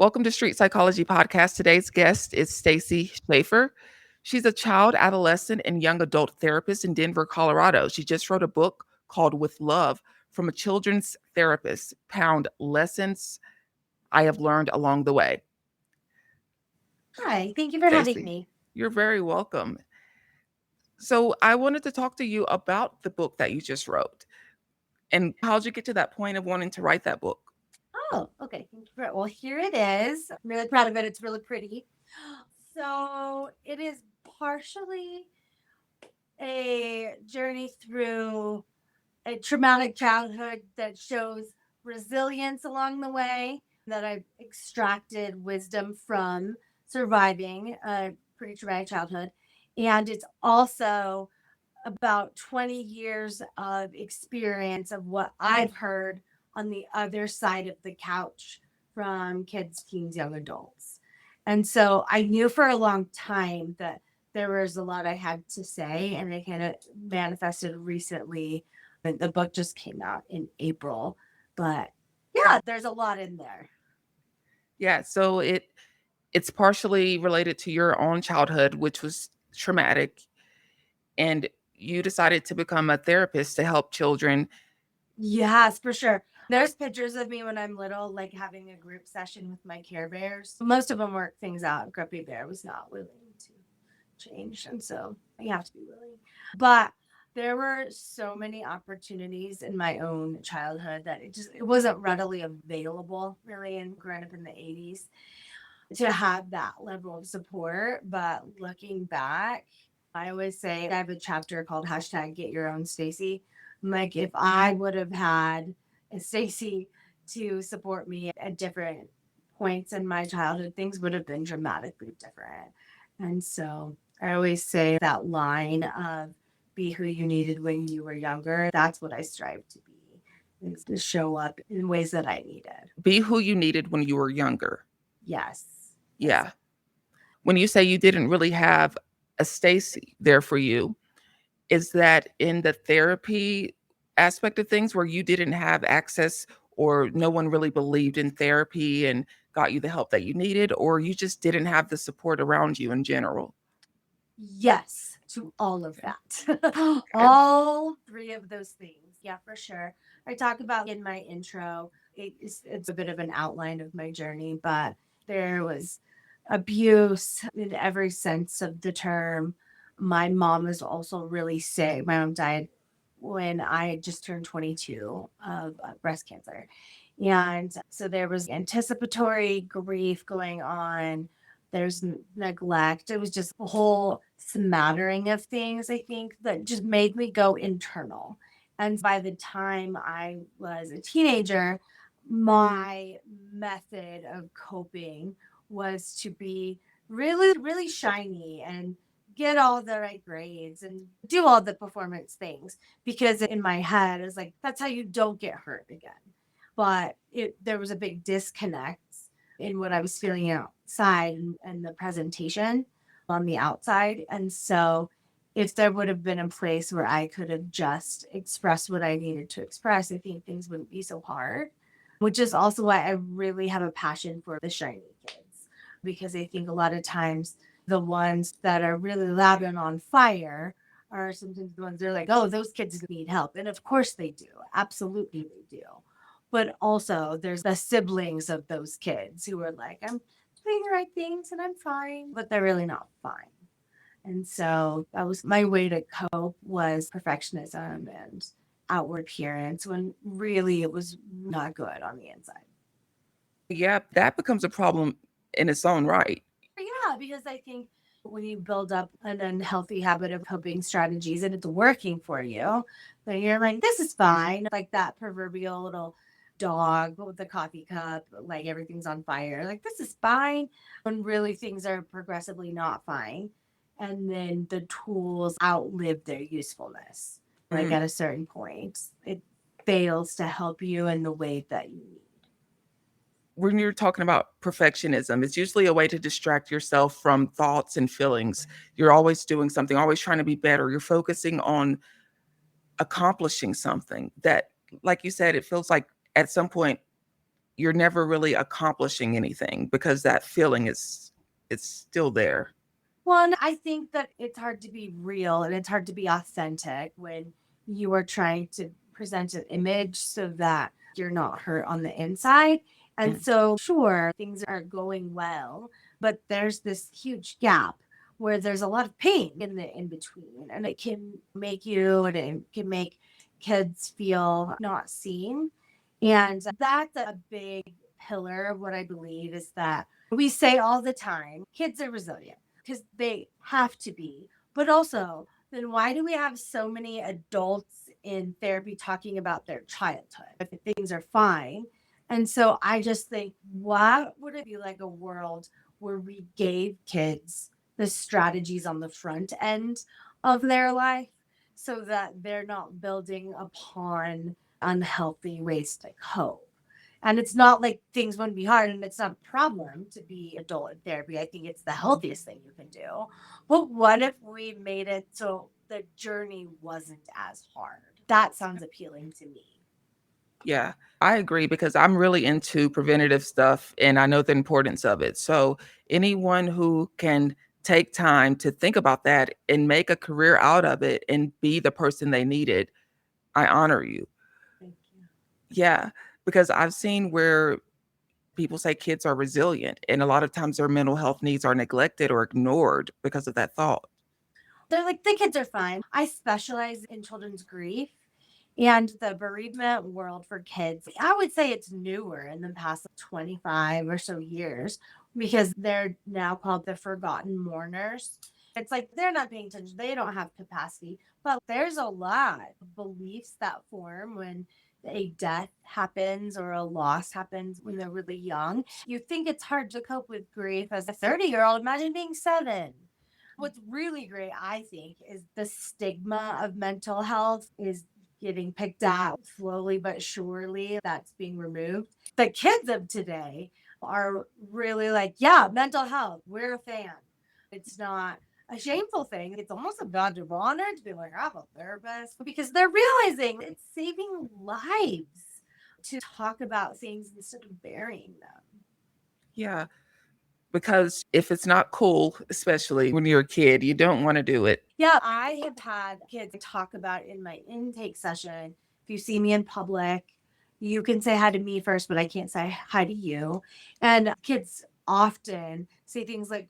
Welcome to Street Psychology Podcast. Today's guest is Stacy Schaffer. She's a child, adolescent, and young adult therapist in Denver, Colorado. She just wrote a book called With Love from a children's therapist, Pound Lessons I Have Learned Along the Way. Hi, thank you for having Stacy, me. you're very welcome. So I wanted to talk to you about the book that you just wrote. And how'd you get to that point of wanting to write that book? Oh, okay. Thank you for it. Well, here it is. I'm really proud of it. It's really pretty. So it is partially a journey through a traumatic childhood that shows resilience along the way, that I've extracted wisdom from surviving a pretty traumatic childhood. And it's also about 20 years of experience of what I've heard on the other side of the couch from kids, teens, young adults. And so I knew for a long time that there was a lot I had to say, and it kind of manifested recently. The book just came out in April, but yeah, there's a lot in there. Yeah, so it's partially related to your own childhood, which was traumatic, and you decided to become a therapist to help children. Yes, for sure. There's pictures of me when I'm little, like having a group session with my care bears. Most of them work things out. Grumpy Bear was not willing to change. And so you have to be willing. But there were so many opportunities in my own childhood that it wasn't readily available really, and growing up in the 80s to have that level of support. But looking back, I always say I have a chapter called hashtag get your own Stacy. Like if I would have had a Stacy to support me at different points in my childhood, things would have been dramatically different. And so I always say that line of be who you needed when you were younger. That's what I strive to be, is to show up in ways that I needed. Be who you needed when you were younger. Yes. Yeah. When you say you didn't really have a Stacy there for you, is that in the therapy aspect of things where you didn't have access or no one really believed in therapy and got you the help that you needed, or you just didn't have the support around you in general? Yes, to all of Okay. that. All three of those things. Yeah, for sure. I talk about in my intro. It's a bit of an outline of my journey, but there was abuse in every sense of the term. My mom was also really sick. My mom died when I just turned 22 of breast cancer. And so there was anticipatory grief going on. There's neglect. It was just a whole smattering of things, I think, that just made me go internal. And by the time I was a teenager, my method of coping was to be really, really shiny and get all the right grades and do all the performance things, because in my head, it's like, that's how you don't get hurt again. But there was a big disconnect in what I was feeling outside and the presentation on the outside. And so if there would have been a place where I could have just expressed what I needed to express, I think things wouldn't be so hard, which is also why I really have a passion for the shiny kids, because I think a lot of times the ones that are really loud and on fire are sometimes the ones they're like, oh, those kids need help. And of course they do. Absolutely they do. But also there's the siblings of those kids who are like, I'm doing the right things and I'm fine, but they're really not fine. And so that was my way to cope, was perfectionism and outward appearance, when really it was not good on the inside. Yeah, that becomes a problem in its own right. Yeah, because I think when you build up an unhealthy habit of coping strategies and it's working for you, then you're like, this is fine. Like that proverbial little dog with the coffee cup, like everything's on fire. Like, this is fine. When really things are progressively not fine. And then the tools outlive their usefulness. Like Mhm. at a certain point, it fails to help you in the way that you need. When you're talking about perfectionism, it's usually a way to distract yourself from thoughts and feelings. You're always doing something, always trying to be better. You're focusing on accomplishing something that, like you said, it feels like at some point you're never really accomplishing anything because that feeling is it's still there. One, I think that it's hard to be real and it's hard to be authentic when you are trying to present an image so that you're not hurt on the inside. And Mm, so, sure, things are going well, but there's this huge gap where there's a lot of pain in the in between. And it can make you and it can make kids feel not seen. And that's a big pillar of what I believe is that we say all the time kids are resilient because they have to be. But also, then why do we have so many adults in therapy talking about their childhood if things are fine? And so I just think, what would it be like a world where we gave kids the strategies on the front end of their life so that they're not building upon unhealthy ways to cope? And it's not like things wouldn't be hard and it's not a problem to be adult in therapy. I think it's the healthiest thing you can do. But what if we made it so the journey wasn't as hard? That sounds appealing to me. yeah, I agree because I'm really into preventative stuff and I know the importance of it. So anyone who can take time to think about that and make a career out of it and be the person they needed, I honor you. Thank you. Yeah, because I've seen where people say kids are resilient and a lot of times their mental health needs are neglected or ignored because of that thought. They're like, the kids are fine. I specialize in children's grief and the bereavement world for kids. I would say it's newer in the past 25 or so years because they're now called the forgotten mourners. It's like they're not paying attention, they don't have capacity, but there's a lot of beliefs that form when a death happens or a loss happens when they're really young. You think it's hard to cope with grief as a 30-year-old. Imagine being 7. What's really great, I think, is the stigma of mental health is getting picked up slowly but surely. That's being removed. The kids of today are really like, yeah, mental health, we're a fan. It's not a shameful thing. It's almost a badge of honor to be like, I'm a therapist because they're realizing it's saving lives to talk about things instead of burying them. Yeah, because if it's not cool, especially when you're a kid, you don't want to do it. Yeah, I have had kids talk about in my intake session. If you see me in public, you can say hi to me first, but I can't say hi to you. And kids often say things like,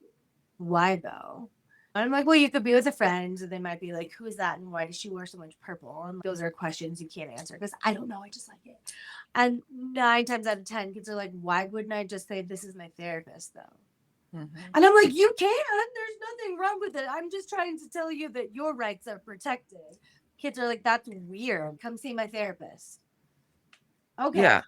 why though? I'm like, well, you could be with a friend. And they might be like, who is that? And why does she wear so much purple? And those are questions you can't answer because I don't know. I just like it. And 9 times out of 10, kids are like, why wouldn't I just say, this is my therapist though? Mhm. And I'm like, you can. There's nothing wrong with it. I'm just trying to tell you that your rights are protected. Kids are like, that's weird. Come see my therapist. Okay. Yeah,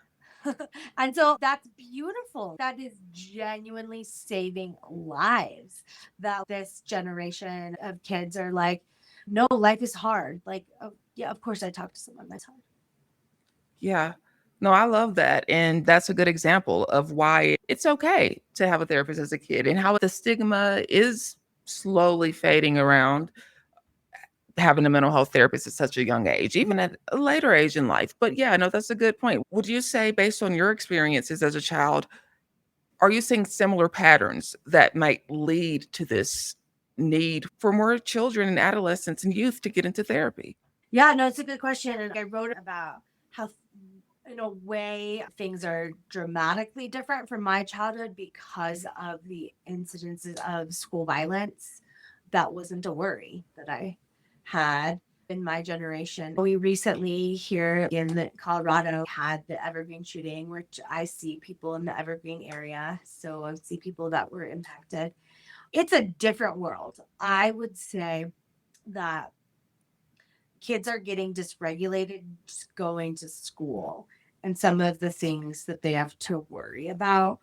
And so that's beautiful. That is genuinely saving lives. That this generation of kids are like, no, life is hard. Like, oh, yeah, of course I talk to someone that's hard. yeah. No, I love that. And that's a good example of why it's okay to have a therapist as a kid and how the stigma is slowly fading around having a mental health therapist at such a young age, even at a later age in life. But yeah, no, that's a good point. Would you say, based on your experiences as a child, are you seeing similar patterns that might lead to this need for more children and adolescents and youth to get into therapy? Yeah, no, it's a good question. And I wrote about how, in a way, things are dramatically different from my childhood because of the incidences of school violence. That wasn't a worry that I had in my generation. We recently here in Colorado had the Evergreen shooting, which I see people in the Evergreen area. So I see people that were impacted. It's a different world. I would say that kids are getting dysregulated just going to school and some of the things that they have to worry about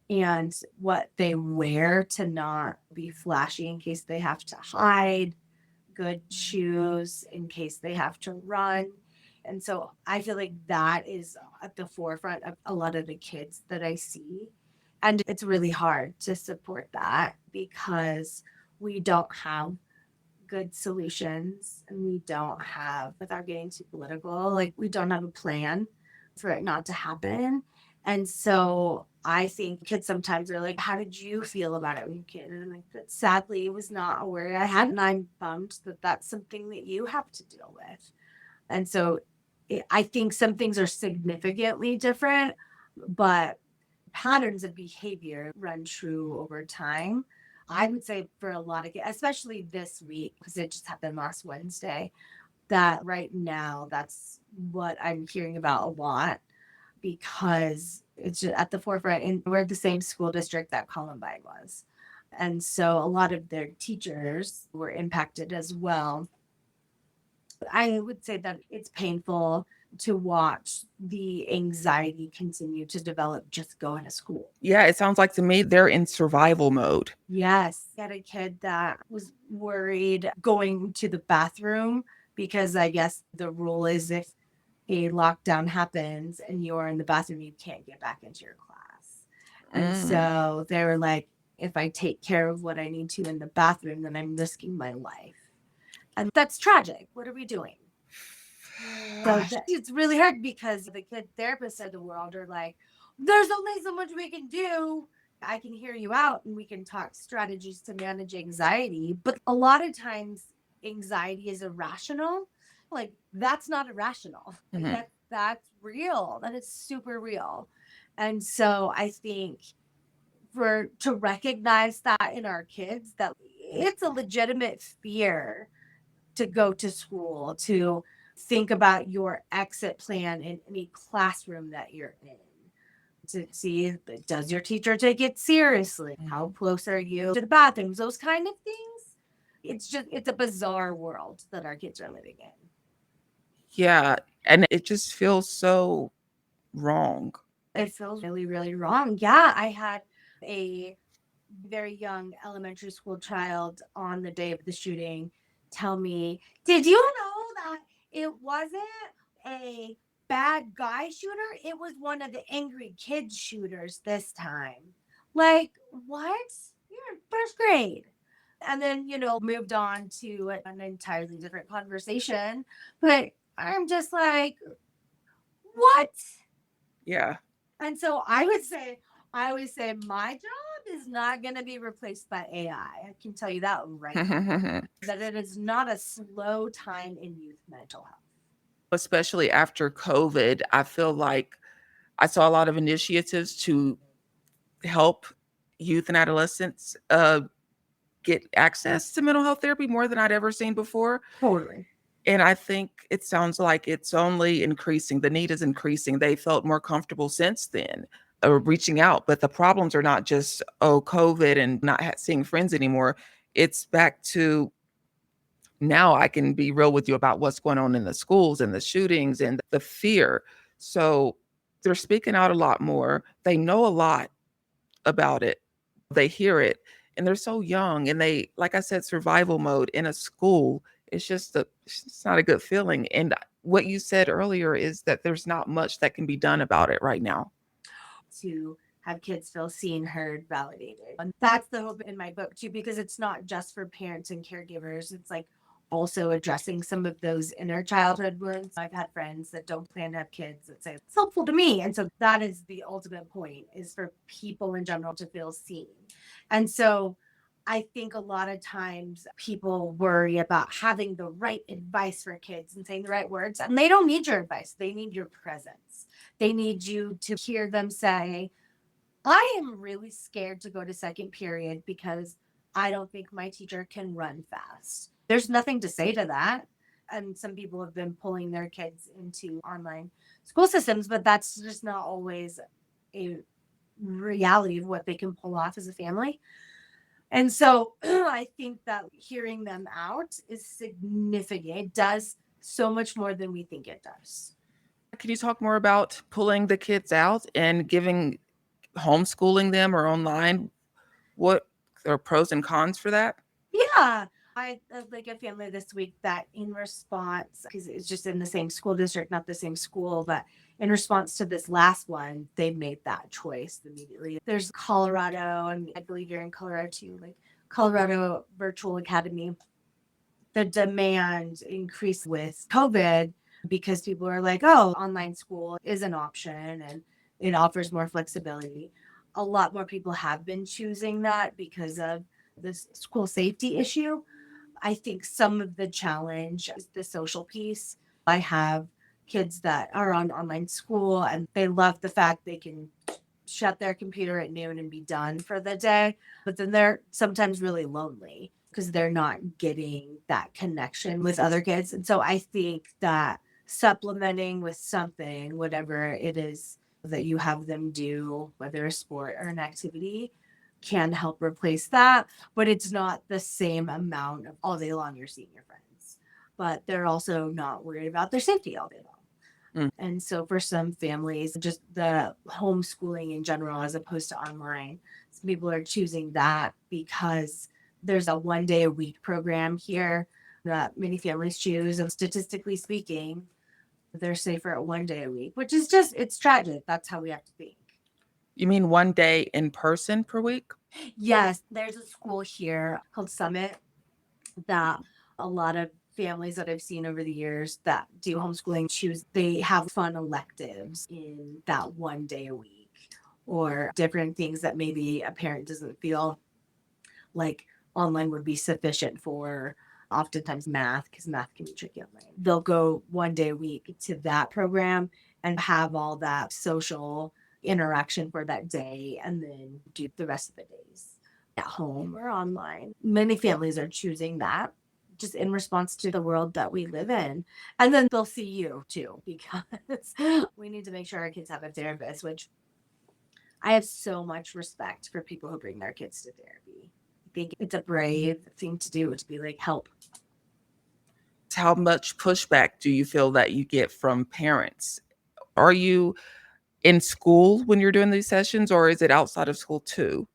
and what they wear to not be flashy in case they have to hide, good shoes in case they have to run. And so I feel like that is at the forefront of a lot of the kids that I see. And it's really hard to support that because we don't have good solutions and we don't have, without getting too political, like we don't have a plan for it not to happen. And so I think kids sometimes are like, how did you feel about it when you were a kid? And I'm like, but sadly, it was not a worry I had. And I'm bummed that that's something that you have to deal with. And so I think some things are significantly different, but patterns of behavior run true over time. I would say for a lot of kids, especially this week, because it just happened last Wednesday, that right now, that's what I'm hearing about a lot because it's just at the forefront. And we're the same school district that Columbine was. And so a lot of their teachers were impacted as well. I would say that it's painful to watch the anxiety continue to develop just going to school. Yeah, it sounds like to me they're in survival mode. Yes. I had a kid that was worried going to the bathroom because I guess the rule is if a lockdown happens and you're in the bathroom, you can't get back into your class. And Mm. so they were like, if I take care of what I need to in the bathroom, then I'm risking my life. And that's tragic. What are we doing? So Gosh. it's really hard because the kid therapists of the world are like, there's only so much we can do. I can hear you out and we can talk strategies to manage anxiety. But a lot of times, anxiety is irrational. Like, that's not irrational. Like, Mhm. that's real. That is super real. And so I think for to recognize that in our kids, that it's a legitimate fear to go to school, to think about your exit plan in any classroom that you're in, to see does your teacher take it seriously? How close are you to the bathrooms? Those kind of things. It's a bizarre world that our kids are living in. Yeah, and it just feels so wrong. It feels really, really wrong. Yeah, I had a very young elementary school child on the day of the shooting tell me, did you know that it wasn't a bad guy shooter? It was one of the angry kids shooters this time. Like, what? You're in first grade. And then, moved on to an entirely different conversation. But I'm just like, what? Yeah. And so I always say my job is not going to be replaced by AI. I can tell you that right now. That it is not a slow time in youth mental health. Especially after COVID, I feel like I saw a lot of initiatives to help youth and adolescents get access to mental health therapy more than I'd ever seen before. Totally. And I think it sounds like it's only increasing. The need is increasing. They felt more comfortable since then reaching out. But the problems are not just, oh, COVID and not seeing friends anymore. It's back to now I can be real with you about what's going on in the schools and the shootings and the fear. So they're speaking out a lot more. They know a lot about it. They hear it and they're so young and they, like I said, survival mode in a school. It's not a good feeling. And what you said earlier is that there's not much that can be done about it right now. To have kids feel seen, heard, validated. And that's the hope in my book too, because it's not just for parents and caregivers. It's like also addressing some of those inner childhood wounds. I've had friends that don't plan to have kids that say it's helpful to me. And so that is the ultimate point, is for people in general to feel seen. And so I think a lot of times people worry about having the right advice for kids and saying the right words, and they don't need your advice. They need your presence. They need you to hear them say, I am really scared to go to second period because I don't think my teacher can run fast. There's nothing to say to that. And some people have been pulling their kids into online school systems, but that's just not always a reality of what they can pull off as a family. And so I think that hearing them out is significant. It does so much more than we think it does. Can you talk more about pulling the kids out and giving homeschooling them or online? What are pros and cons for that? Yeah. I like a family this week that, in response, because it's just in the same school district, not the same school, but in response to this last one, they made that choice immediately. There's Colorado, and I believe you're in Colorado too, like Colorado Virtual Academy. The demand increased with COVID because people are like, oh, online school is an option. And It offers more flexibility. A lot more people have been choosing that because of this school safety issue. I think some of the challenge is the social piece. I have kids that are on online school and they love the fact they can shut their computer at noon and be done for the day. But then they're sometimes really lonely because they're not getting that connection with other kids. And so I think that supplementing with something, whatever it is that you have them do, whether a sport or an activity, can help replace that. But it's not the same amount of all day long you're seeing your friends. But they're also not worried about their safety all day long. Mm. And so for some families, just the homeschooling in general, as opposed to online, some people are choosing that because there's a 1 day a week program here that many families choose. And statistically speaking, they're safer at 1 day a week, which is just, it's tragic. That's how we have to think. You mean 1 day in person per week? Yes, there's a school here called Summit that a lot of families that I've seen over the years that do homeschooling choose, they have fun electives in that 1 day a week or different things that maybe a parent doesn't feel like online would be sufficient for, oftentimes math, because math can be tricky online. They'll go 1 day a week to that program and have all that social interaction for that day and then do the rest of the days at home or online. Many families are choosing that just in response to the world that we live in. And then they'll see you too, because we need to make sure our kids have a therapist, which I have so much respect for people who bring their kids to therapy. I think it's a brave thing to do to be like, help. How much pushback do you feel that you get from parents? Are you in school when you're doing these sessions, or is it outside of school too?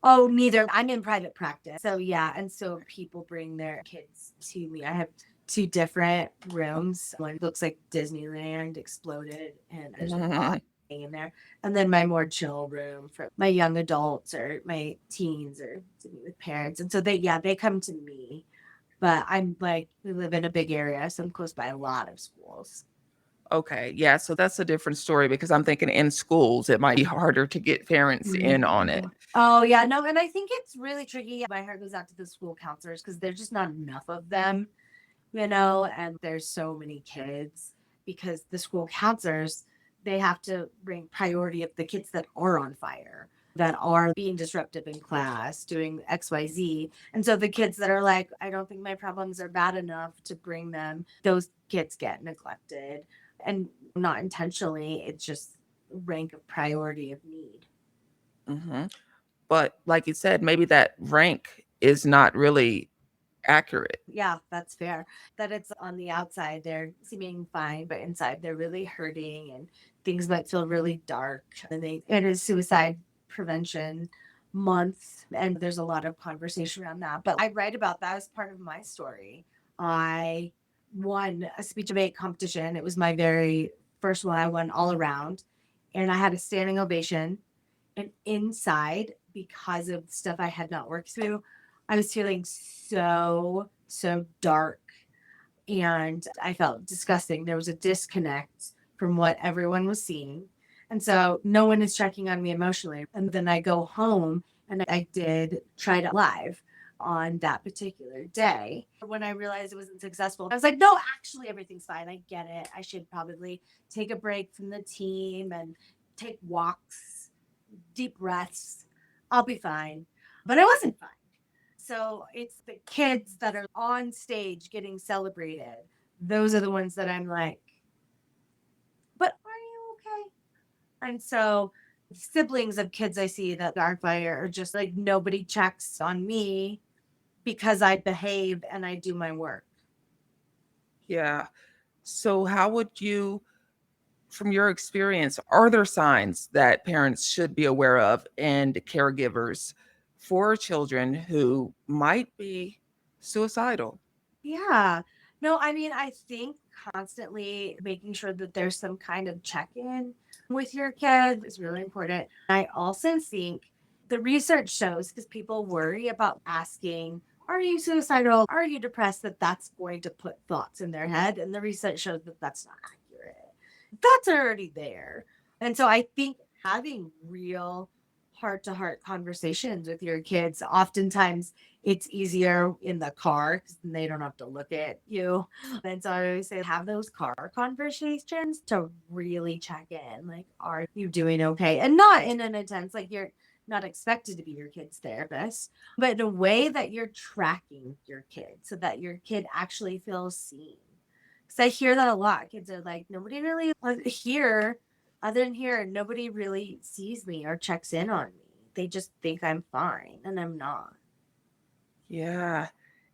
Oh, neither. I'm in private practice. So, yeah. And so people bring their kids to me. I have two different rooms. One looks like Disneyland exploded, and there's a lot in there. And then my more chill room for my young adults or my teens or to meet with parents. And so they, yeah, they come to me. But I'm like, we live in a big area, so I'm close by a lot of schools. Okay, yeah, so that's a different story because I'm thinking in schools it might be harder to get parents in on it. Mhm. Oh, yeah. No, and I think it's really tricky. My heart goes out to the school counselors because there's just not enough of them, and there's so many kids because the school counselors, they have to bring priority of the kids that are on fire, that are being disruptive in class, doing XYZ. And so the kids that are like, I don't think my problems are bad enough to bring them, those kids get neglected and not intentionally. It's just rank of priority of need. Mhm. But like you said, maybe that rank is not really accurate. Yeah, that's fair. That it's on the outside, they're seeming fine, but inside they're really hurting and things might feel really dark. And it is suicide prevention month, and there's a lot of conversation around that. But I write about that as part of my story. I won a speech debate competition. It was my very first one. I won all around, and I had a standing ovation. And inside, because of stuff I had not worked through, I was feeling so, so dark. And I felt disgusting. There was a disconnect from what everyone was seeing. And so no one is checking on me emotionally. And then I go home and I did try to live on that particular day. When I realized it wasn't successful, I was like, no, actually, everything's fine. I get it. I should probably take a break from the team and take walks, deep breaths. I'll be fine. But I wasn't fine. So it's the kids that are on stage getting celebrated. Those are the ones that I'm like, but are you okay? And so siblings of kids I see that are fire are just like, nobody checks on me because I behave and I do my work. Yeah. So how would you, from your experience, are there signs that parents should be aware of and caregivers for children who might be suicidal? Yeah. No, I mean, I think constantly making sure that there's some kind of check in with your kids is really important. I also think the research shows, because people worry about asking, are you suicidal? Are you depressed? That that's going to put thoughts in their head. And the research shows that that's not accurate. That's already there. And so I think having real heart to heart conversations with your kids, oftentimes it's easier in the car because they don't have to look at you. And so I always say, have those car conversations to really check in. Like, are you doing okay? And not in an intense, like, you're not expected to be your kid's therapist, but in a way that you're tracking your kid so that your kid actually feels seen. Because I hear that a lot. Kids are like, nobody really here, other than here, nobody really sees me or checks in on me. They just think I'm fine and I'm not. Yeah.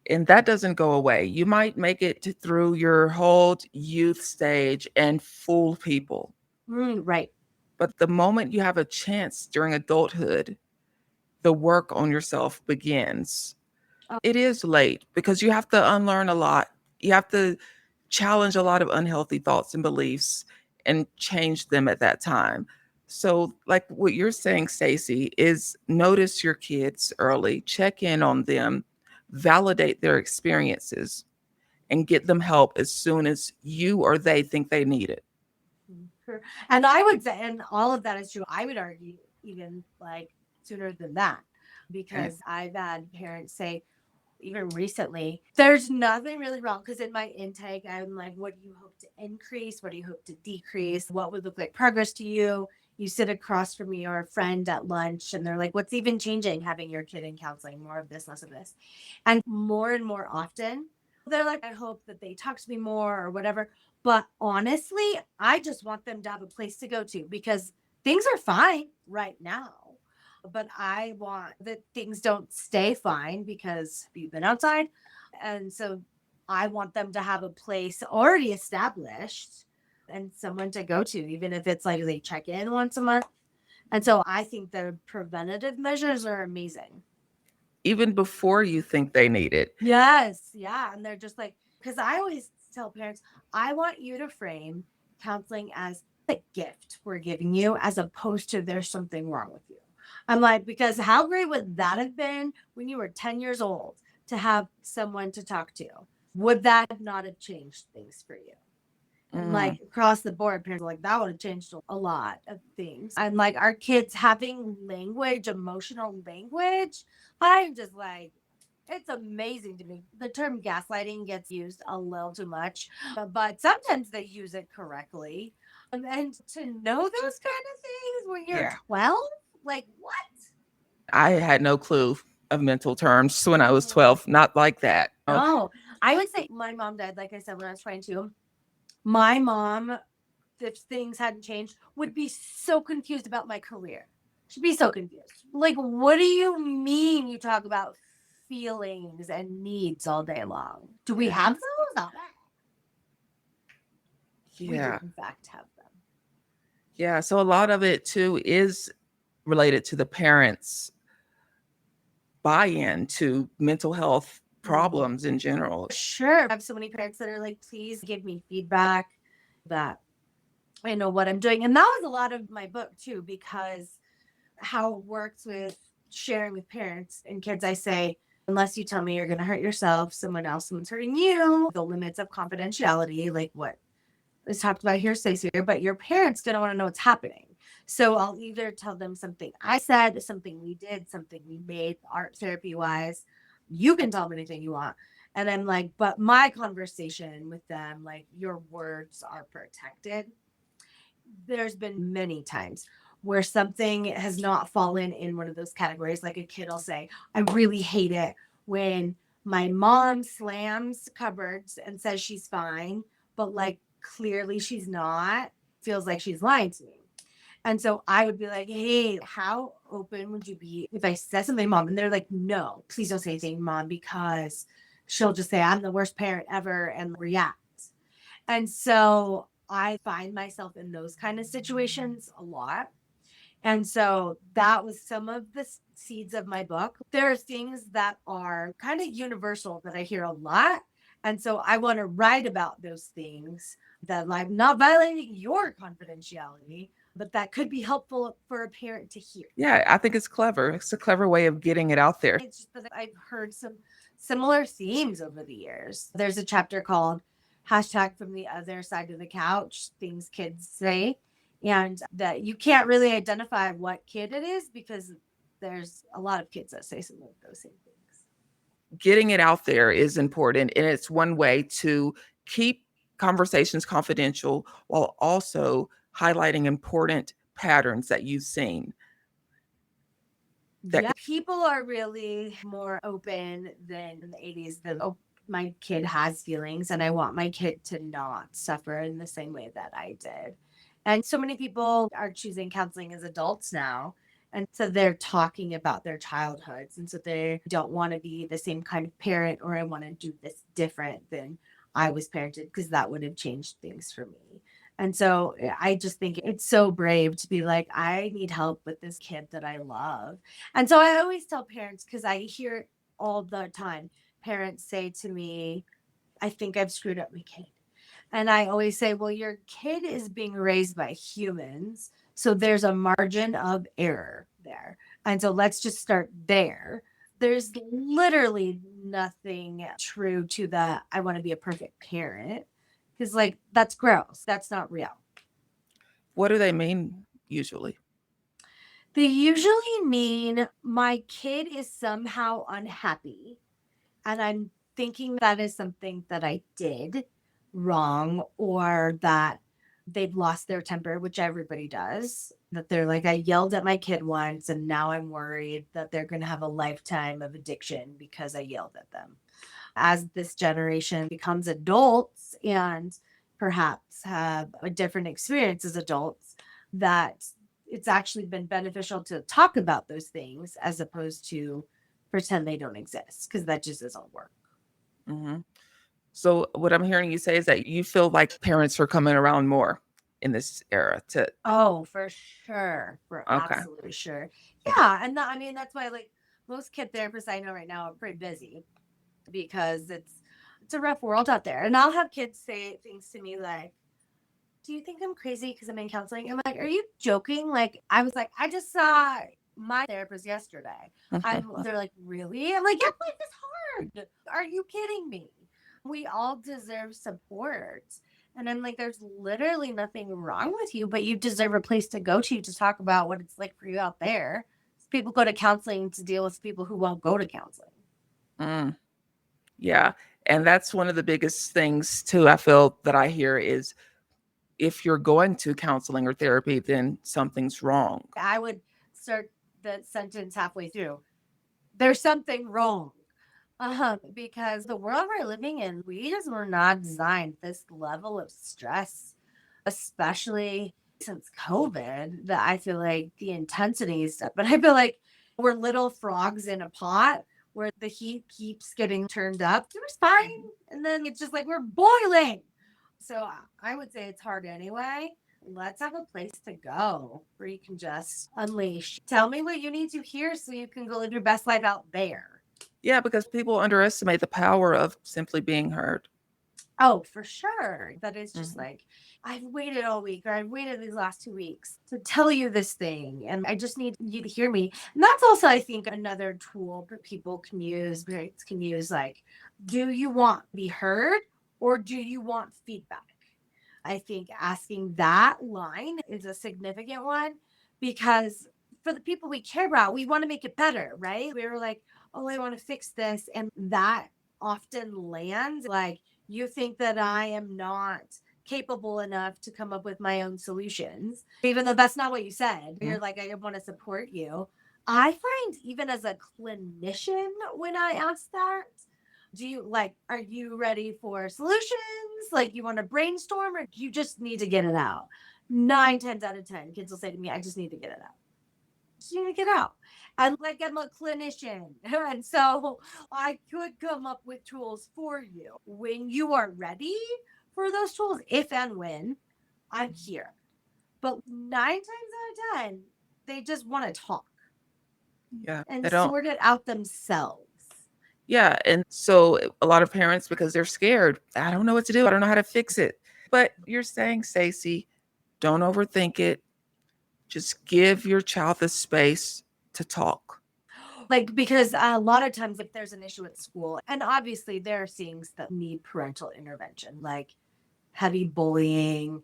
And that doesn't go away. You might make it through your whole youth stage and fool people. Right. But the moment you have a chance during adulthood, the work on yourself begins. Oh, It is late because you have to unlearn a lot. You have to challenge a lot of unhealthy thoughts and beliefs and change them at that time. So, like what you're saying, Stacy, is notice your kids early, check in on them, validate their experiences, and get them help as soon as you or they think they need it. sure. And I would say, and all of that is true. I would argue even like sooner than that, Okay. because I've had parents say, even recently, there's nothing really wrong. Because in my intake, I'm like, what do you hope to increase? What do you hope to decrease? What would look like progress to you? You sit across from me or a friend at lunch, and they're like, what's even changing having your kid in counseling? More of this, less of this. And more often, they're like, I hope that they talk to me more or whatever. But honestly, I just want them to have a place to go to because things are fine right now. But I want that things don't stay fine because you've been outside. And so I want them to have a place already established and someone to go to, even if it's like they check in once a month. And so I think the preventative measures are amazing. Even before you think they need it. Yes. Yeah. And they're just like, because I always tell parents, I want you to frame counseling as a gift we're giving you as opposed to there's something wrong with you. I'm like, because how great would that have been when you were 10 years old to have someone to talk to? Would that not have changed things for you? And Mm, like across the board, parents are like, that would have changed a lot of things. And like our kids having language, emotional language, I'm just like, it's amazing to me. The term gaslighting gets used a little too much, but sometimes they use it correctly. And to know those kind of things when you're yeah. 12, like what? I had no clue of mental terms when I was Mm. 12. Not like that. Oh, No, I would say my mom died, like I said, when I was 22. My mom, if things hadn't changed, would be so confused about my career. She'd be so confused. Like, what do you mean you talk about feelings and needs all day long? Do we yeah. have those? No, we do, Yeah. in fact, have them. Yeah. So a lot of it too is related to the parents' buy in to mental health Mhm. problems in general. Sure. I have so many parents that are like, please give me feedback that I know what I'm doing. And that was a lot of my book, too, because how it works with sharing with parents and kids, I say, unless you tell me you're going to hurt yourself, someone's hurting you, the limits of confidentiality, like what is talked about here, stays here, but your parents don't want to know what's happening. So I'll either tell them something I said, something we did, something we made art therapy wise. You can tell them anything you want. And I'm like, but my conversation with them, like your words are protected. There's been many times where something has not fallen in one of those categories. Like a kid will say, I really hate it when my mom slams cupboards and says she's fine, but like clearly she's not, feels like she's lying to me. And so I would be like, hey, how open would you be if I said something, mom? And they're like, no, please don't say anything, mom, because she'll just say I'm the worst parent ever and react. And so I find myself in those kind of situations a lot. And so that was some of the seeds of my book. There are things that are kind of universal that I hear a lot. And so I want to write about those things that I'm not violating your confidentiality, but that could be helpful for a parent to hear. Yeah, I think it's clever. It's a clever way of getting it out there. It's just that I've heard some similar themes over the years. There's a chapter called hashtag from the other side of the couch, things kids say and that you can't really identify what kid it is because there's a lot of kids that say some of those same things. Getting it out there is important, and it's one way to keep conversations confidential while also highlighting important patterns that you've seen that Yeah, people are really more open than in the 80s. Oh, my kid has feelings, and I want my kid to not suffer in the same way that I did. And so many people are choosing counseling as adults now. And so they're talking about their childhoods. And so they don't want to be the same kind of parent, or I want to do this different than I was parented because that would have changed things for me. And so I just think it's so brave to be like, I need help with this kid that I love. And so I always tell parents, because I hear it all the time, parents say to me, I think I've screwed up my kid. And I always say, well, your kid is being raised by humans. So there's a margin of error there. And so let's just start there. There's literally nothing true to the I want to be a perfect parent because, like, that's gross. That's not real. what do they mean usually? They usually mean my kid is somehow unhappy, and I'm thinking that is something that I did wrong, or that they've lost their temper, which everybody does. That they're like, I yelled at my kid once, and now I'm worried that they're going to have a lifetime of addiction because I yelled at them. As this generation becomes adults and perhaps have a different experience as adults, that it's actually been beneficial to talk about those things as opposed to pretend they don't exist, because that just doesn't work. Hmm. So what I'm hearing you say is that you feel like parents are coming around more in this era to Oh, for sure. For okay. absolutely sure. Yeah. And I mean, that's why, like, most kid therapists I know right now are pretty busy because it's a rough world out there. And I'll have kids say things to me like, do you think I'm crazy because I'm in counseling? I'm like, are you joking? Like, I was like, I just saw my therapist yesterday. They're like, really? I'm like, yeah, life is hard. Are you kidding me? We all deserve support. And I'm like, there's literally nothing wrong with you, but you deserve a place to go to talk about what it's like for you out there. People go to counseling to deal with people who won't go to counseling. Mm, yeah. And that's one of the biggest things too, I feel that I hear is if you're going to counseling or therapy, then something's wrong. I would start the sentence halfway through. There's something wrong. Because the world we're living in, we just were not designed this level of stress, especially since COVID, that I feel like the intensity is stuff. But I feel like we're little frogs in a pot where the heat keeps getting turned up. It was fine. And then it's just like we're boiling. So I would say it's hard anyway. Let's have a place to go where you can just unleash. Tell me what you need to hear so you can go live your best life out there. Yeah, because people underestimate the power of simply being heard. Oh, for sure. That is just Mhm. like, I've waited all week, or I've waited these last 2 weeks to tell you this thing. And I just need you to hear me. And that's also, I think, another tool that people can use, parents can use. Like, do you want to be heard, or do you want feedback? I think asking that line is a significant one because for the people we care about, we want to make it better, right? We were like, oh, I want to fix this. And that often lands like, you think that I am not capable enough to come up with my own solutions, even though that's not what you said. Mhm. You're like, I want to support you. I find even as a clinician, when I ask that, do you like, are you ready for solutions? Like, you want to brainstorm, or do you just need to get it out? Nine tenths out of 10, kids will say to me, I just need to get it out. Just need to get out. And like, I'm a clinician. And so I could come up with tools for you when you are ready for those tools, if and when I'm here. But nine times out of 10, they just want to talk Yeah, they and don't. sort it out themselves. Yeah, and so a lot of parents, because they're scared, I don't know what to do. I don't know how to fix it. But you're saying, Stacy, don't overthink it. Just give your child the space to talk. Like, because a lot of times, if there's an issue at school, and obviously there are things that need parental intervention, like heavy bullying,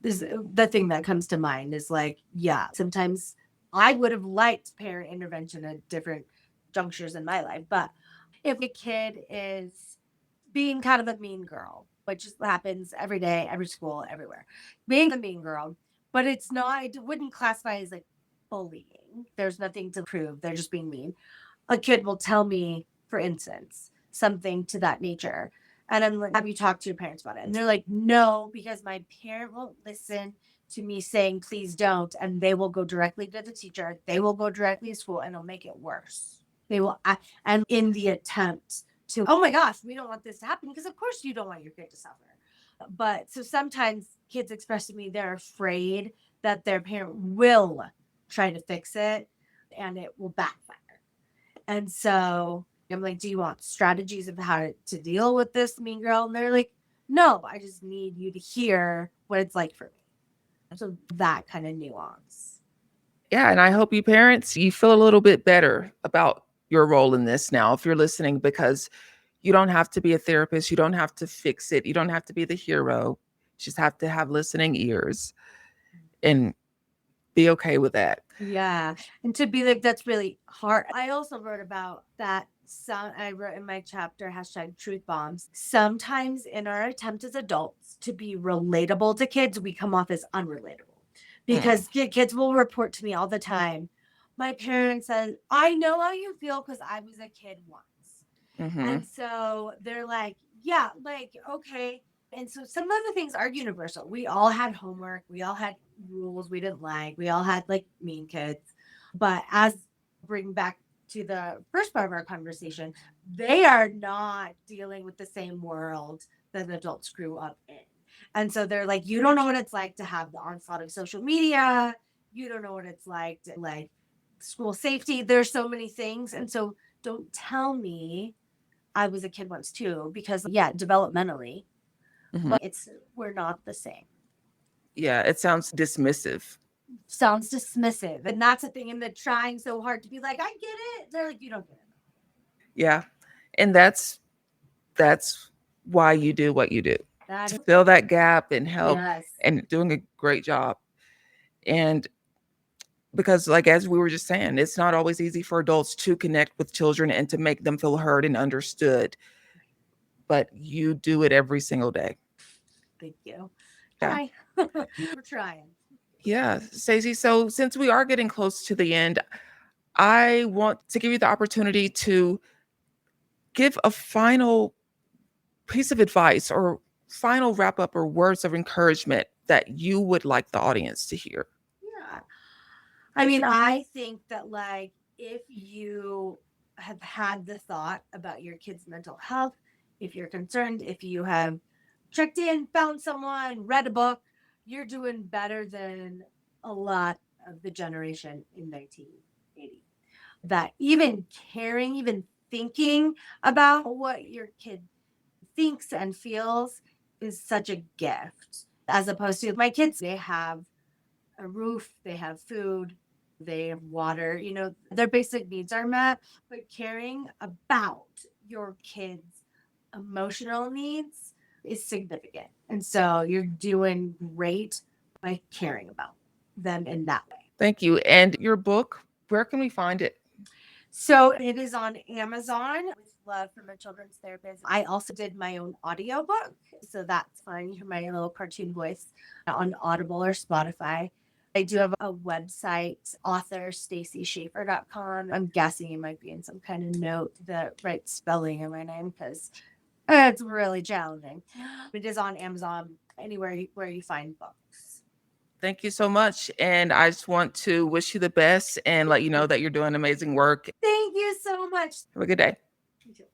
This the thing that comes to mind is like, yeah, sometimes I would have liked parent intervention at different junctures in my life, but if a kid is being kind of a mean girl, which happens every day, every school, everywhere, being a mean girl, but it's not, it wouldn't classify as like bullying. There's nothing to prove. They're just being mean. A kid will tell me, for instance, something to that nature. And I'm like, have you talked to your parents about it? And they're like, no, because my parent won't listen to me saying, please don't. And they will go directly to the teacher. They will go directly to school and it'll make it worse. They will, and in the attempt to, oh my gosh, we don't want this to happen because, of course, you don't want your kid to suffer. But so sometimes kids express to me they're afraid that their parent will try to fix it and it will backfire. And so I'm like, do you want strategies of how to deal with this mean girl? And they're like, no, I just need you to hear what it's like for me. So that kind of nuance. Yeah, and I hope you parents, you feel a little bit better about your role in this now if you're listening, because you don't have to be a therapist, you don't have to fix it, you don't have to be the hero. You just have to have listening ears and be okay with that. Yeah. And to be like, that's really hard. I also wrote about that. I wrote in my chapter, hashtag truth bombs. Sometimes in our attempt as adults to be relatable to kids, we come off as unrelatable Mm. because kids will report to me all the time. My parents said, I know how you feel because I was a kid once. Mm-hmm. And so they're like, yeah, like, okay. And so some of the things are universal. We all had homework. We all had rules we didn't like. We all had like mean kids. But as bring back to the first part of our conversation, they are not dealing with the same world that adults grew up in. And so they're like, you don't know what it's like to have the onslaught of social media. You don't know what it's like to like school safety. There's so many things. And so don't tell me I was a kid once too, because yeah, developmentally, Mm-hmm. but it's we're not the same. Yeah, it sounds dismissive. Sounds dismissive. And that's the thing. And they're trying so hard to be like, I get it. They're like, you don't get it. Yeah. And that's why you do what you do. That To is fill that gap and help, yes. and doing a great job. And because like as we were just saying, it's not always easy for adults to connect with children and to make them feel heard and understood, but you do it every single day. Thank you. Yeah. Try. We're trying. Yeah, Stacey, so since we are getting close to the end, I want to give you the opportunity to give a final piece of advice or final wrap up or words of encouragement that you would like the audience to hear. Yeah. I mean, I think that like if you have had the thought about your kid's mental health, if you're concerned, if you have checked in, found someone, read a book, you're doing better than a lot of the generation in 1980. That even caring, even thinking about what your kid thinks and feels is such a gift. As opposed to my kids, they have a roof, they have food, they have water, their basic needs are met, but caring about your kids' emotional needs is significant. And so you're doing great by caring about them in that way. Thank you. And your book, where can we find it? So it is on Amazon with love from a children's therapist. I also did my own audiobook. So that's fun. You hear my little cartoon voice on Audible or Spotify. I do have a website, author stacyschaffer.com. I'm guessing it might be in some kind of note the right spelling of my name because it's really challenging. It is on Amazon, anywhere where you find books. Thank you so much. And I just want to wish you the best and let you know that you're doing amazing work. Thank you so much. Have a good day. You too.